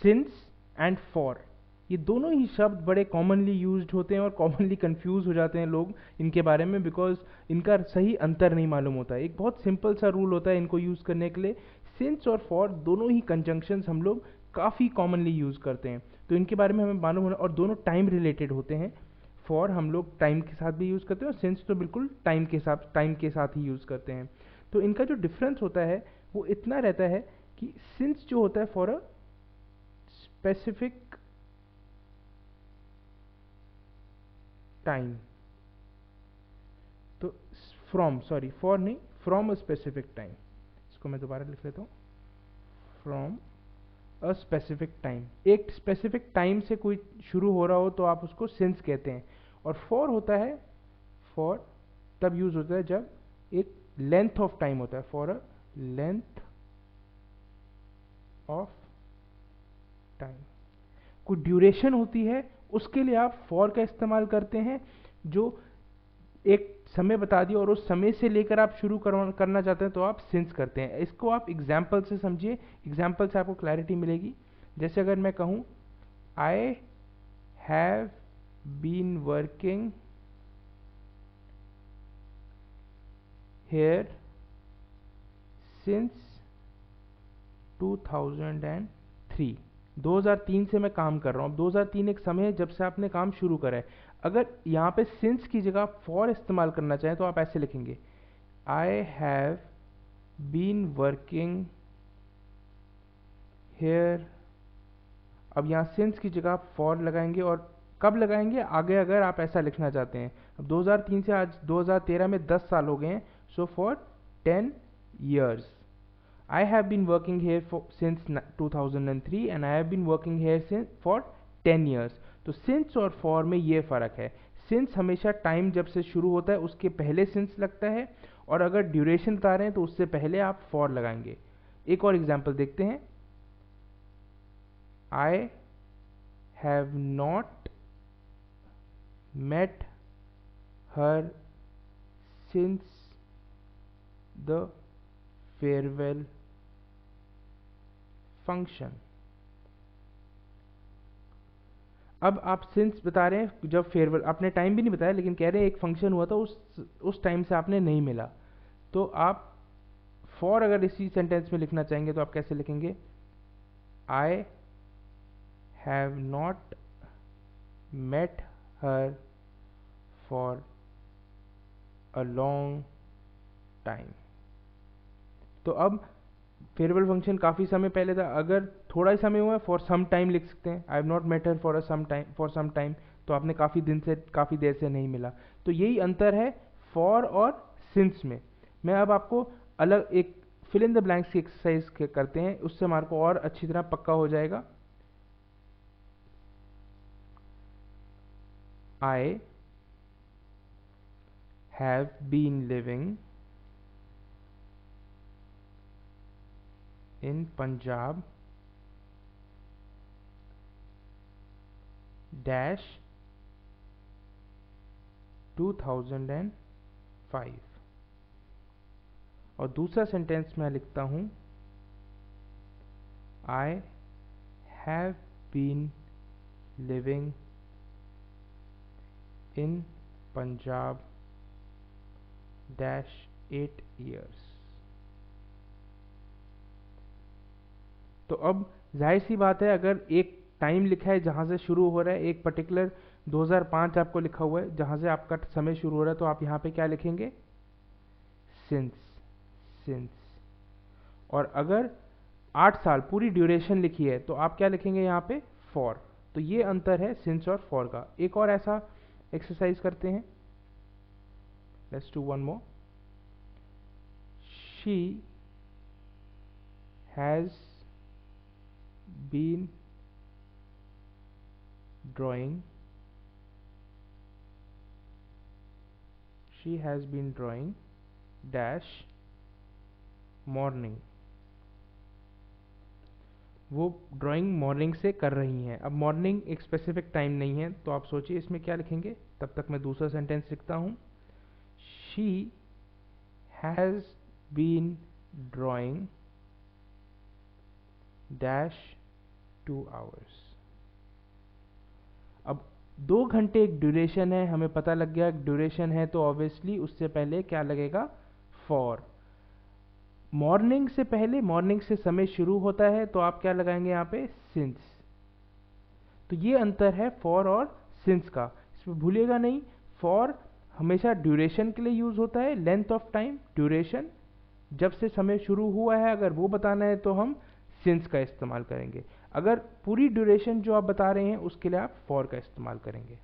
Since and for, ये दोनों ही शब्द बड़े कॉमनली यूज्ड होते हैं और कॉमनली कंफ्यूज हो जाते हैं लोग इनके बारे में, बिकॉज इनका सही अंतर नहीं मालूम होता है। एक बहुत सिंपल सा रूल होता है इनको यूज़ करने के लिए, सिंस और फॉर दोनों ही कंजंक्शंस हम लोग काफ़ी कॉमनली यूज़ करते हैं, तो इनके बारे में हमें मालूम होना, और दोनों टाइम रिलेटेड होते हैं। फॉर हम लोग टाइम के साथ भी यूज़ करते हैं और सिंस तो बिल्कुल टाइम के साथ ही यूज़ करते हैं। तो इनका जो डिफरेंस होता है वो इतना रहता है कि सिंस जो होता है फॉर अ स्पेसिफिक टाइम, तो फ्रॉम, सॉरी फॉर नहीं, फ्रॉम अ स्पेसिफिक टाइम, इसको मैं दोबारा लिख लेता हूँ, फ्रॉम अ स्पेसिफिक टाइम, एक स्पेसिफिक टाइम से कोई शुरू हो रहा हो तो आप उसको सिंस कहते हैं। और फॉर होता है, फॉर तब यूज होता है जब एक लेंथ ऑफ टाइम होता है, for a length of time, कोई ड्यूरेशन होती है उसके लिए आप फॉर का इस्तेमाल करते हैं, जो एक समय बता दिया और उस समय से लेकर आप शुरू करना चाहते हैं तो आप सिंस करते हैं। इसको आप एग्जाम्पल से समझिए, एग्जाम्पल से आपको क्लैरिटी मिलेगी। जैसे अगर मैं कहूँ I have been working here since 2003, 2003 से मैं काम कर रहा हूँ। अब 2003 एक समय है जब से आपने काम शुरू करा है। अगर यहाँ पे सिंस की जगह फॉर इस्तेमाल करना चाहें तो आप ऐसे लिखेंगे, I have been working here, अब यहाँ सिंस की जगह आप फॉर लगाएंगे, और कब लगाएंगे आगे अगर आप ऐसा लिखना चाहते हैं। अब 2003 से आज 2013 में 10 साल हो गए हैं, so for 10 years, I have been working here since 2003 and I have been working here for 10 years। तो since और for में ये फ़र्क है, since हमेशा टाइम जब से शुरू होता है उसके पहले since लगता है, और अगर ड्यूरेशन बता रहे हैं तो उससे पहले आप for लगाएंगे। एक और एग्जांपल देखते हैं, I have not met her since the farewell function। अब आप सिंस बता रहे हैं जब फेयरवेल, आपने टाइम भी नहीं बताया लेकिन कह रहे हैं एक फंक्शन हुआ था उस टाइम से आपने नहीं मिला, तो आप फॉर अगर इसी सेंटेंस में लिखना चाहेंगे तो आप कैसे लिखेंगे, I have not met her for a long time. तो अब फेयरवेल फंक्शन काफ़ी समय पहले था, अगर थोड़ा ही समय हुआ है फॉर सम टाइम लिख सकते हैं, I have not met her for some time, तो आपने काफ़ी देर से नहीं मिला। तो यही अंतर है फॉर और सिंस में। मैं अब आपको अलग एक फिल इन द ब्लैंक्स की एक्सरसाइज करते हैं, उससे हमारे को और अच्छी तरह पक्का हो जाएगा। I have been living in Punjab dash 2005, और दूसरा सेंटेंस मैं लिखता हूं, I have been living in Punjab dash 8 years। तो अब जाहिर सी बात है, अगर एक टाइम लिखा है जहां से शुरू हो रहा है, एक पर्टिकुलर 2005 आपको लिखा हुआ है जहां से आपका समय शुरू हो रहा है, तो आप यहां पे क्या लिखेंगे, सिंस, सिंस। और अगर 8 साल पूरी ड्यूरेशन लिखी है तो आप क्या लिखेंगे यहाँ पे, फॉर। तो ये अंतर है सिंस और फॉर का। एक और ऐसा एक्सरसाइज करते हैं, let's do one more. She has been drawing, she has been drawing dash morning, वो ड्राइंग मॉर्निंग से कर रही हैं। अब मॉर्निंग एक स्पेसिफिक टाइम नहीं है, तो आप सोचिए इसमें क्या लिखेंगे। तब तक मैं दूसरा सेंटेंस लिखता हूं, she has been drawing dash 2 hours. अब 2 घंटे एक ड्यूरेशन है, हमें पता लग गया ड्यूरेशन है, तो ऑब्वियसली उससे पहले क्या लगेगा, फॉर। मॉर्निंग से पहले, मॉर्निंग से समय शुरू होता है, तो आप क्या लगाएंगे यहाँ पे, सिंस। तो ये अंतर है फॉर और सिंस का, इसमें भूलिएगा नहीं। फॉर हमेशा ड्यूरेशन के लिए यूज होता है, लेंथ ऑफ टाइम, ड्यूरेशन, जब से समय शुरू हुआ है अगर वो बताना है तो हम सिंस का इस्तेमाल करेंगे। अगर पूरी ड्यूरेशन जो आप बता रहे हैं उसके लिए आप फॉर का इस्तेमाल करेंगे।